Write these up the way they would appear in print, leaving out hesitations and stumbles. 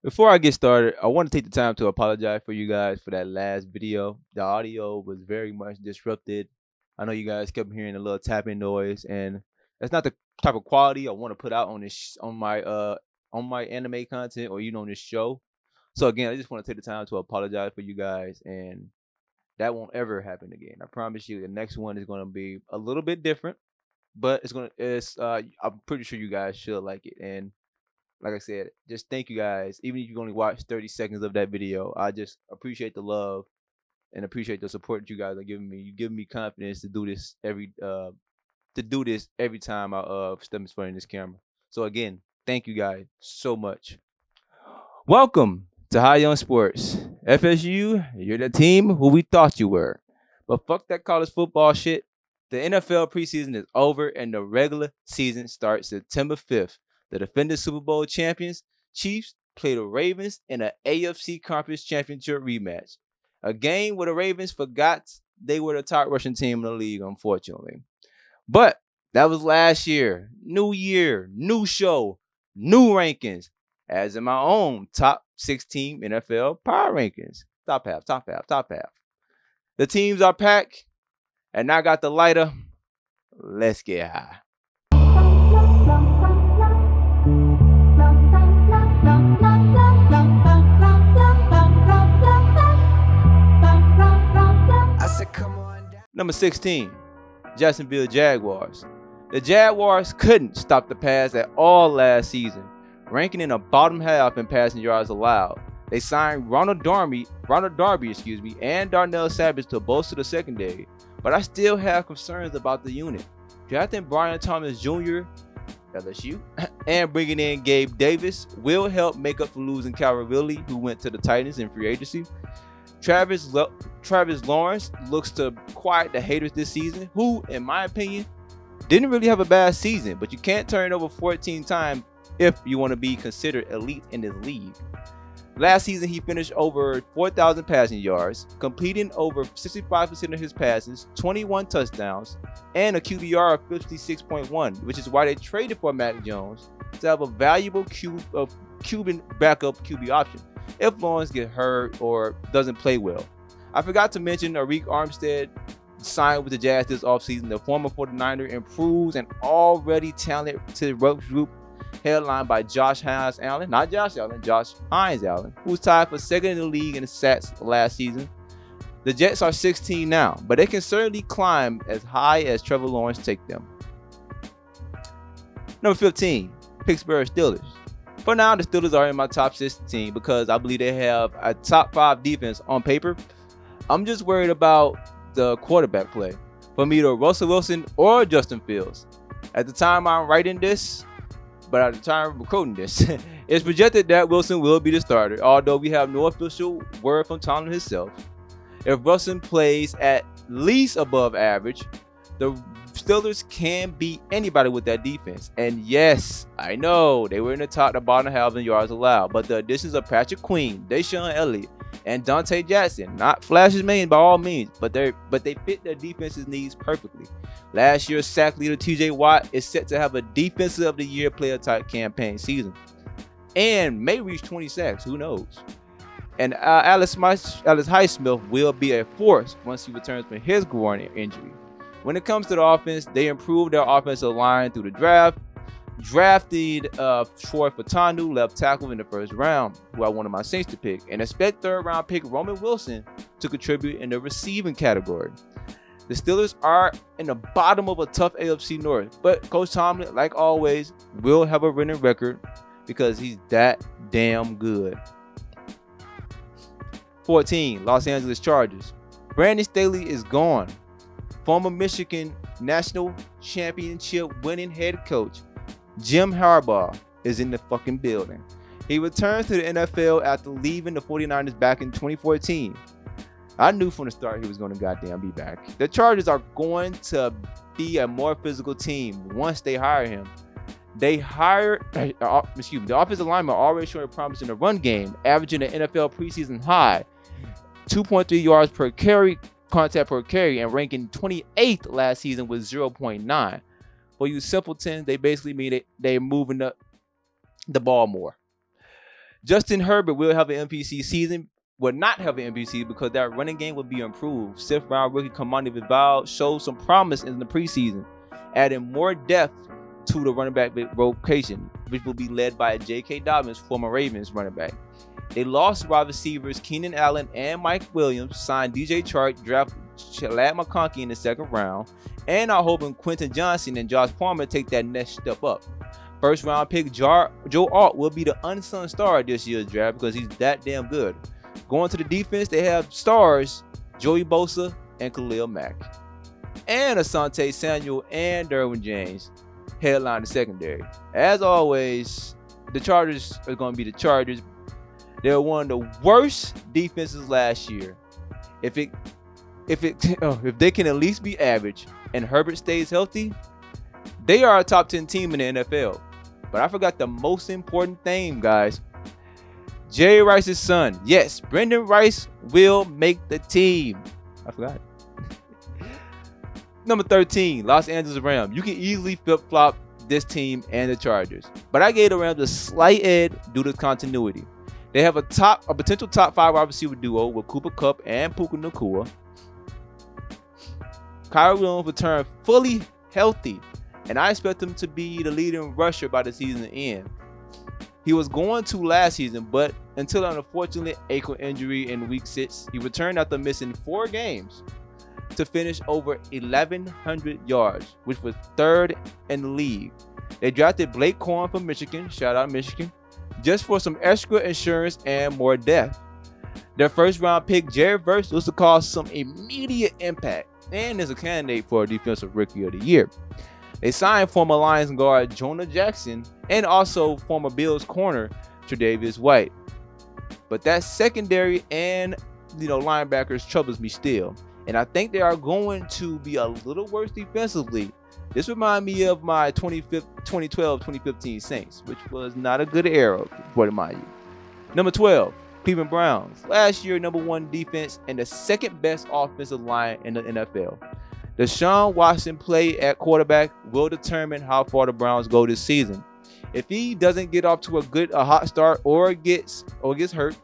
Before I get started, I want to take the time to apologize for you guys for that last video. The audio was very much disrupted. I know you guys kept hearing a little tapping noise, and that's not the type of quality I want to put out on on my anime content or on this show. So again, I just want to take the time to apologize for you guys, and that won't ever happen again. I promise you. The next one is going to be a little bit different, but it's I'm pretty sure you guys should like it. And like I said, just thank you guys. Even if you only watch 30 seconds of that video, I just appreciate the love and appreciate the support that you guys are giving me. You give me confidence to do this every time I step in front of this camera. So again, thank you guys so much. Welcome to High Young Sports. FSU, you're the team who we thought you were. But fuck that college football shit. The NFL preseason is over and the regular season starts September 5th. The defending Super Bowl champions, Chiefs, play the Ravens in an AFC Conference Championship rematch. A game where the Ravens forgot they were the top rushing team in the league, unfortunately. But that was last year, new show, new rankings, as in my own top 16 NFL power rankings. Top half, top half, top half. The teams are packed, and I got the lighter. Let's get high. Number 16, Jacksonville Jaguars. The Jaguars couldn't stop the pass at all last season, ranking in the bottom half in passing yards allowed. They signed Ronald Darby, and Darnell Savage to bolster the secondary, but I still have concerns about the unit. Drafting Brian Thomas Jr., LSU, and bringing in Gabe Davis will help make up for losing Calvin Ridley, who went to the Titans in free agency. Travis Lawrence looks to quiet the haters this season, who, in my opinion, didn't really have a bad season, but you can't turn over 14 times if you want to be considered elite in this league. Last season, he finished over 4,000 passing yards, completing over 65% of his passes, 21 touchdowns, and a QBR of 56.1, which is why they traded for Mac Jones to have a valuable Cuban backup QB option if Lawrence gets hurt or doesn't play well. I forgot to mention Arik Armstead signed with the Jazz this offseason. The former 49er improves an already talented rush group headlined by Josh Hines Allen, Josh Hines Allen, who's tied for second in the league in the sacks last season. The Jets are 16 now, but they can certainly climb as high as Trevor Lawrence take them. Number 15, Pittsburgh Steelers. For now, the Steelers are in my top 16 because I believe they have a top 5 defense on paper. I'm just worried about the quarterback play from either Russell Wilson or Justin Fields. At the time I'm writing this, but at the time of recording this, it's projected that Wilson will be the starter, although we have no official word from Tomlin himself. If Wilson plays at least above average, the Steelers can beat anybody with that defense. And yes, I know they were in the bottom half in yards allowed, but the additions of Patrick Queen, Deshaun Elliott, and Dante Jackson, not Flash's main by all means, but they fit their defense's needs perfectly. Last year's sack leader TJ Watt is set to have a Defensive of the Year player type campaign season and may reach 20 sacks, who knows. And Alex Highsmith will be a force once he returns from his groin injury. When it comes to the offense, they improved their offensive line through the draft. Drafted Troy Fatanu, left tackle, in the first round, who I wanted my Saints to pick, and expect third-round pick Roman Wilson to contribute in the receiving category. The Steelers are in the bottom of a tough AFC North, but Coach Tomlin, like always, will have a winning record because he's that damn good. 14, Los Angeles Chargers. Brandon Staley is gone. Former Michigan National Championship winning head coach Jim Harbaugh is in the fucking building. He returned to the NFL after leaving the 49ers back in 2014. I knew from the start he was going to goddamn be back. The Chargers are going to be a more physical team once they hire him. The offensive linemen are already showing promise in the run game, averaging an NFL preseason high 2.3 yards per carry, contact per carry, and ranking 28th last season with 0.9. For you simpletons, they basically mean they're moving the ball more. Justin Herbert will have an MPC season, will not have an MPC because that running game will be improved. 6th round rookie Kamani Vidal showed some promise in the preseason, adding more depth to the running back rotation, which will be led by J.K. Dobbins, former Ravens running back. They lost wide receivers Keenan Allen and Mike Williams, signed DJ Chark, drafted Ladd McConkey in the 2nd round, and are hoping Quentin Johnson and Josh Palmer take that next step up. 1st round pick Joe Alt will be the unsung star this year's draft because he's that damn good. Going to the defense, they have stars Joey Bosa and Khalil Mack, and Asante Samuel and Derwin James headline the secondary. As always, the Chargers are going to be the Chargers. They're one of the worst defenses last year. If they can at least be average and Herbert stays healthy, they are a top 10 team in the NFL. But I forgot the most important thing, guys. Jerry Rice's son. Yes, Brendan Rice will make the team. I forgot. Number 13, Los Angeles Rams. You can easily flip-flop this team and the Chargers, but I gave the Rams a slight edge due to continuity. They have a potential top 5 wide receiver duo with Cooper Kupp and Puka Nacua. Kyrie Williams returned fully healthy, and I expect him to be the leading rusher by the season end. He was going to last season, but until an unfortunate ankle injury in week 6, he returned after missing 4 games to finish over 1,100 yards, which was 3rd in the league. They drafted Blake Corum from Michigan, shout out Michigan, just for some extra insurance and more depth. Their 1st round pick, Jared Verse, was to cause some immediate impact and is a candidate for a defensive rookie of the year. They signed former Lions guard Jonah Jackson and also former Bills corner Tre'Davious White. But that secondary and linebackers troubles me still. And I think they are going to be a little worse defensively. This reminds me of my 2012-2015 Saints, which was not a good era, for to mind you. Number 12, Cleveland Browns. Last year, number 1 defense and the 2nd best offensive line in the NFL. Deshaun Watson play at quarterback will determine how far the Browns go this season. If he doesn't get off to a hot start or gets hurt,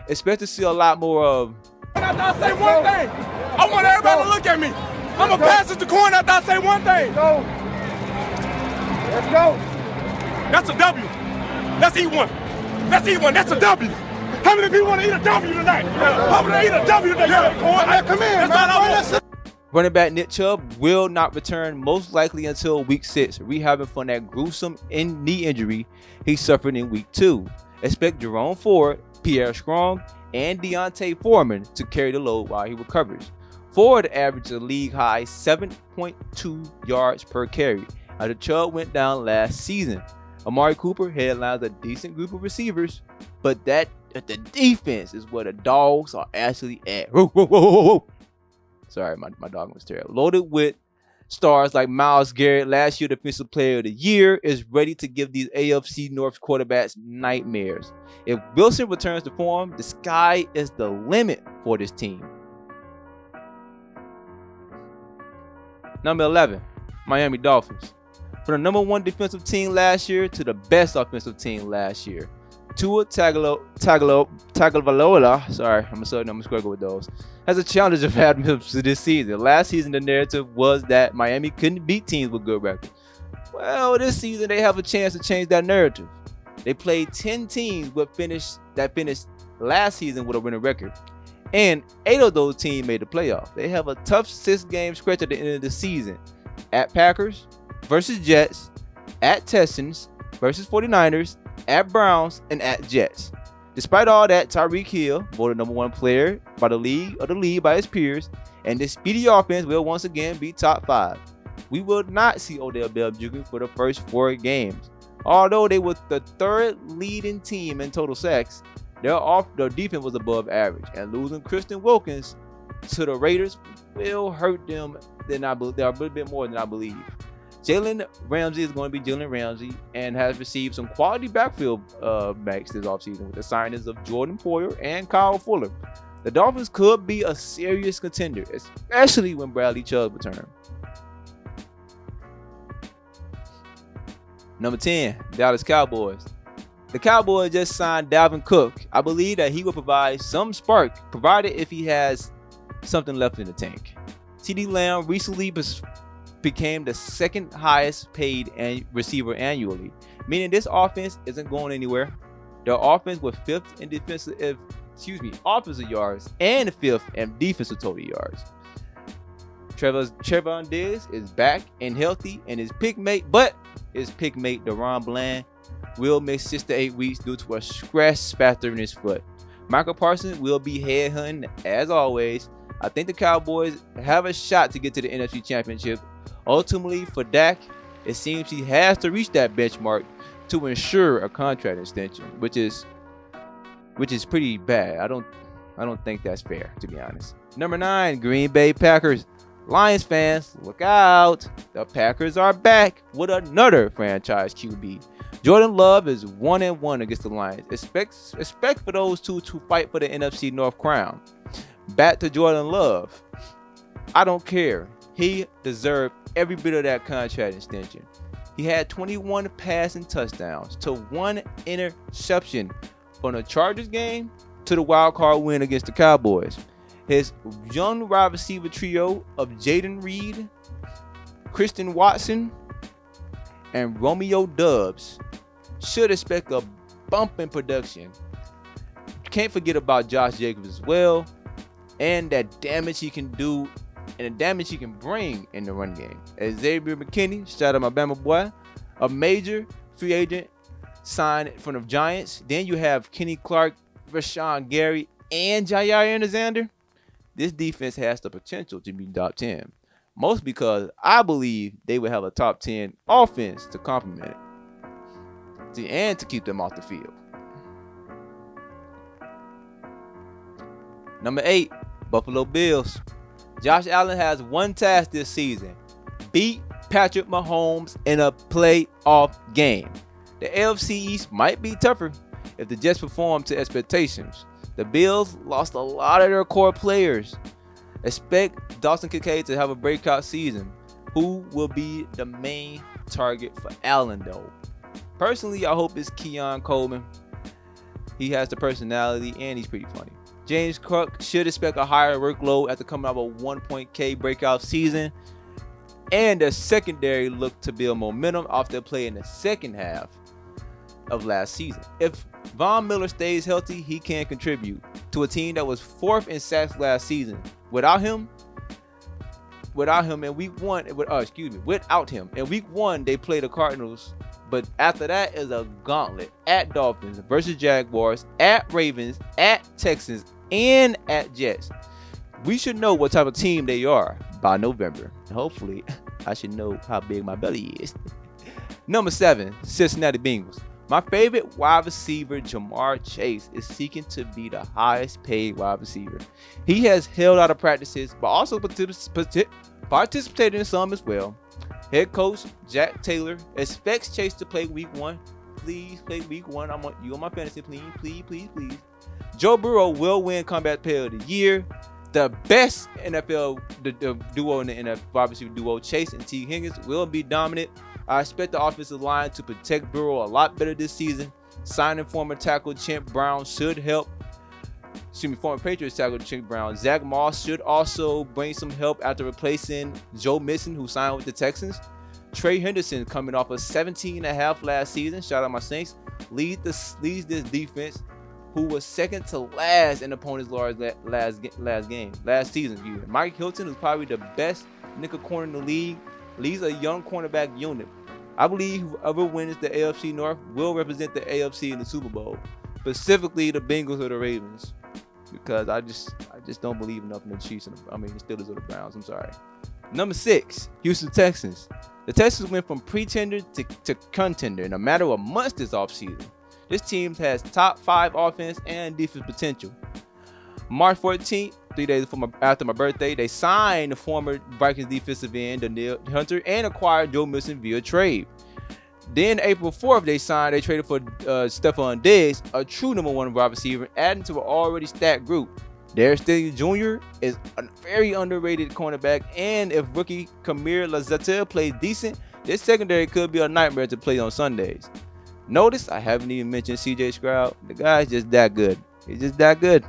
expect to see a lot more of. After I say one thing, I want everybody to look at me. I'm going to pass it to Corn after I say one thing. Let's go. That's a W. Let's eat one. Let's eat one. That's a W. How many people want to eat a W tonight? How many eat a W tonight, Corn? Come in, man. Running back Nick Chubb will not return most likely until week 6, rehabbing from that gruesome knee injury he suffered in week 2. Expect Jerome Ford, Pierre Strong, and Deontay Foreman to carry the load while he recovers. Ford averaged a league-high 7.2 yards per carry after Chubb went down last season. Amari Cooper headlines a decent group of receivers, but the defense is where the dogs are actually at. Whoa, whoa, whoa, whoa, whoa. Sorry, my dog was terrible. Loaded with stars like Myles Garrett, last year Defensive Player of the Year, is ready to give these AFC North quarterbacks nightmares. If Wilson returns to form, the sky is the limit for this team. Number 11, Miami Dolphins. From the number 1 defensive team last year to the best offensive team last year. Tua Tagovailoa, sorry, I'm gonna struggle with those, has a challenge of having him this season. Last season, the narrative was that Miami couldn't beat teams with good records. Well, this season, they have a chance to change that narrative. They played 10 teams that finished last season with a winning record, and 8 of those teams made the playoffs. They have a tough 6-game stretch at the end of the season. At Packers versus Jets, at Texans versus 49ers, at Browns, and at Jets. Despite all that, Tyreek Hill, voted number 1 player by the league by his peers, and this speedy offense will once again be top 5. We will not see Odell Beckham Jr. for the first 4 games. Although they were the 3rd leading team in total sacks, their defense was above average, and losing Christian Wilkins to the Raiders will hurt them a little bit more than I believe. Jalen Ramsey is going to be Jalen Ramsey and has received some quality backfield backs this offseason with the signings of Jordan Poyer and Kyle Fuller. The Dolphins could be a serious contender, especially when Bradley Chubb returns. Number 10, Dallas Cowboys. The Cowboys just signed Dalvin Cook. I believe that he will provide some spark, provided if he has something left in the tank. CeeDee Lamb recently became the second highest paid receiver annually, meaning this offense isn't going anywhere. Their offense was fifth in offensive yards and fifth in defensive total yards. Trevon Diggs is back and healthy, and his pick mate DaRon Bland will miss 6 to 8 weeks due to a stress factor in his foot. Michael Parsons will be headhunting as always. I think the Cowboys have a shot to get to the NFC Championship. Ultimately, for Dak, it seems he has to reach that benchmark to ensure a contract extension, which is pretty bad. I don't think that's fair, to be honest. Number 9, Green Bay Packers. Lions fans, look out. The Packers are back with another franchise QB. Jordan Love is 1-1 against the Lions. Expect for those two to fight for the NFC North crown. Back to Jordan Love. I don't care. He deserved every bit of that contract extension. He had 21 passing touchdowns to 1 interception from the Chargers game to the wild card win against the Cowboys. His young wide receiver trio of Jaden Reed, Christian Watson, and Romeo Doubs should expect a bump in production. Can't forget about Josh Jacobs as well, and that damage he can do and the damage he can bring in the run game. Xavier McKinney, shout out my Bama boy, a major free agent signed from the Giants. Then you have Kenny Clark, Rashawn Gary, and Jaire Alexander. This defense has the potential to be top 10. Most because I believe they will have a top 10 offense to complement it. And to keep them off the field. Number 8, Buffalo Bills. Josh Allen has one task this season. Beat Patrick Mahomes in a playoff game. The AFC East might be tougher if the Jets perform to expectations. The Bills lost a lot of their core players. Expect Dawson Kincaid to have a breakout season. Who will be the main target for Allen, though? Personally, I hope it's Keon Coleman. He has the personality and he's pretty funny. James Cook should expect a higher workload after coming out of a 1-point breakout season. And the secondary looked to build momentum off their play in the second half of last season. If Von Miller stays healthy, he can contribute to a team that was 4th in sacks last season. Without him in week 1, without him in week 1, they played the Cardinals. But after that is a gauntlet at Dolphins versus Jaguars, at Ravens, at Texans, and at Jets. We should know what type of team they are by November. Hopefully, I should know how big my belly is. Number 7, Cincinnati Bengals. My favorite wide receiver, Jamar Chase, is seeking to be the highest paid wide receiver. He has held out of practices, but also participated in some as well. Head coach Jack Taylor expects Chase to play week 1. Please play week 1. I want you on my fantasy, please. Joe Burrow will win Comeback Player of the Year. The best NFL duo in the NFL wide receiver duo, Chase and T. Higgins, will be dominant. I expect the offensive line to protect Burrow a lot better this season. Signing former tackle Champ Brown should help. Former Patriots tackle Champ Brown. Zach Moss should also bring some help after replacing Joe Mixon, who signed with the Texans. Trey Henderson, coming off of 17.5 last season, shout out my Saints, leads this defense, who was second to last in opponents' last season. Mike Hilton is probably the best nickel corner in the league. Leads a young cornerback unit. I believe whoever wins the AFC North will represent the AFC in the Super Bowl, specifically the Bengals or the Ravens, because I just don't believe enough in the Chiefs and the Steelers or the Browns. I'm sorry. Number 6, Houston Texans. The Texans went from pretender to contender in a matter of months this offseason. This team has top 5 offense and defense potential. March 14th, 3 days after my birthday, they signed the former Vikings defensive end, Danielle Hunter, and acquired Joe Mixon via trade. Then April 4th, they traded for Stephon Diggs, a true number 1 wide receiver, adding to an already stacked group. Darius Stills Jr. is a very underrated cornerback, and if rookie Kamir Lazatel plays decent, this secondary could be a nightmare to play on Sundays. Notice I haven't even mentioned CJ Stroud. The guy's just that good. He's just that good.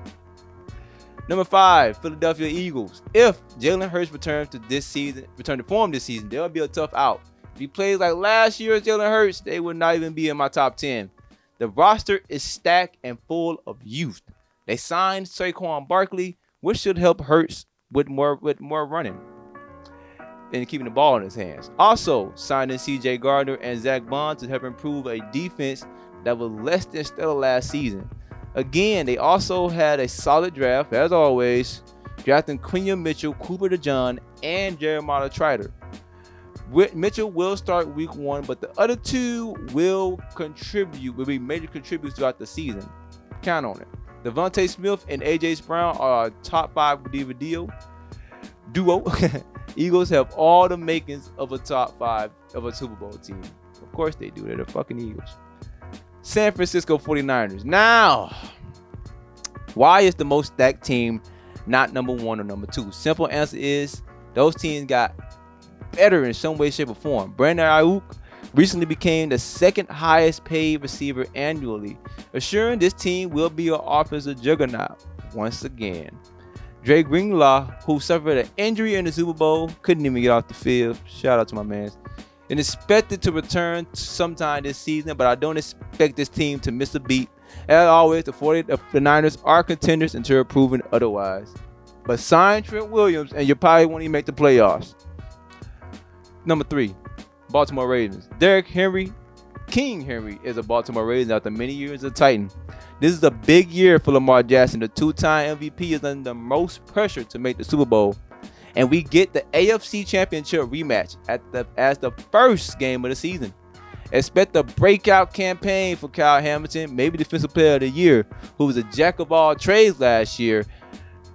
Number 5, Philadelphia Eagles. If Jalen Hurts return to form this season, they'll be a tough out. If he plays like last year's Jalen Hurts, they would not even be in my top 10. The roster is stacked and full of youth. They signed Saquon Barkley, which should help Hurts with more running and keeping the ball in his hands. Also, signing C.J. Gardner and Zach Bond to help improve a defense that was less than stellar last season. Again, they also had a solid draft, as always, drafting Quinion Mitchell, Cooper DeJean, and Jeremiah Trotter. Mitchell will start week 1, but the other 2 will be major contributors throughout the season. Count on it. Devontae Smith and A.J. Brown are a top 5 duo. Eagles have all the makings of a top 5 of a Super Bowl team. Of course they do. They're the fucking Eagles. San Francisco 49ers. Now, why is the most stacked team not number 1 or number 2? Simple answer is those teams got better in some way, shape, or form. Brandon Ayuk recently became the 2nd highest paid receiver annually, assuring this team will be an offensive juggernaut once again. Dre Greenlaw, who suffered an injury in the Super Bowl, couldn't even get off the field. Shout out to my man. And expected to return sometime this season, but I don't expect this team to miss a beat. As always, the Niners are contenders until proven otherwise. But sign Trent Williams and you probably won't even make the playoffs. Number 3, Baltimore Ravens. Derrick Henry, King Henry, is a Baltimore Ravens after many years of Titan. This is a big year for Lamar Jackson. The 2-time MVP is under the most pressure to make the Super Bowl. And we get the AFC Championship rematch as the first game of the season. Expect a breakout campaign for Kyle Hamilton, maybe Defensive Player of the Year, who was a jack of all trades last year.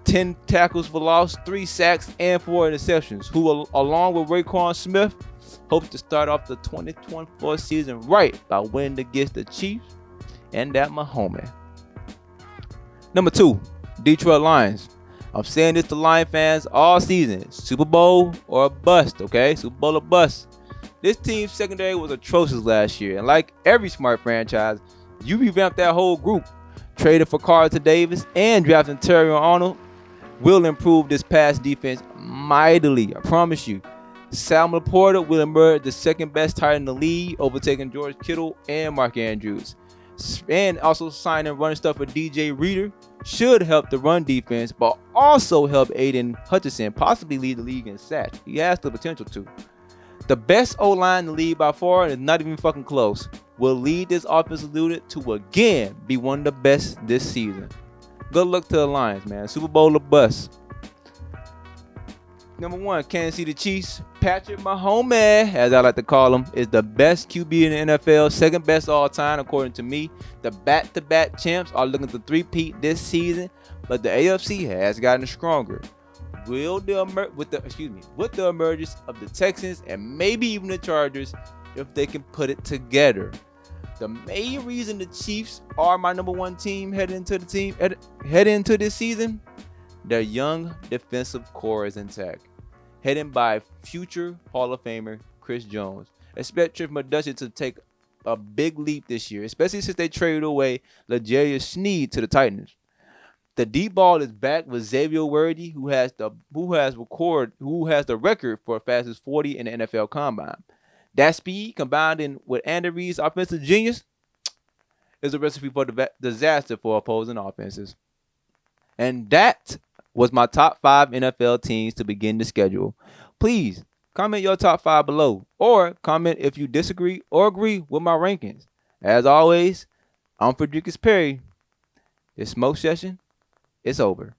10 tackles for loss, 3 sacks, and 4 interceptions, who along with Raekwon Smith hopes to start off the 2024 season right by winning against the Chiefs and that Mahomes. Number 2, Detroit Lions. I'm saying this to Lion fans all season. Super Bowl or a bust, okay? Super Bowl or bust. This team's secondary was atrocious last year, and like every smart franchise, you revamped that whole group. Traded for Carlton Davis and drafting Terry Arnold will improve this pass defense mightily, I promise you. Sam Laporta will emerge the 2nd best tight end in the league, overtaking George Kittle and Mark Andrews. And also signing running stuff with DJ Reader should help the run defense, but also help Aiden Hutchinson possibly lead the league in sacks. He has the potential to. The best O-line in the league by far, and it's not even fucking close, will lead this offensive unit to again be one of the best this season. Good luck to the Lions, man. Super Bowl or bust. Number 1, Kansas City Chiefs. Patrick Mahomes, as I like to call him, is the best QB in the NFL, 2nd best all time according to me. The back-to-back champs are looking to three-peat this season, but the AFC has gotten stronger. With the emergence of the Texans and maybe even the Chargers, if they can put it together. The main reason the Chiefs are my number 1 team heading into this season, their young defensive core is intact, headed by future Hall of Famer Chris Jones. Expect Trent McDuffie to take a big leap this year, especially since they traded away L'Jarius Sneed to the Titans. The deep ball is back with Xavier Worthy, who has the record for fastest 40 in the NFL Combine. That speed combined with Andy Reid's offensive genius is a recipe for disaster for opposing offenses. And that was my top 5 NFL teams to begin the schedule. Please comment your top 5 below, or comment if you disagree or agree with my rankings. As always, I'm Frederick Perry. This smoke session is over.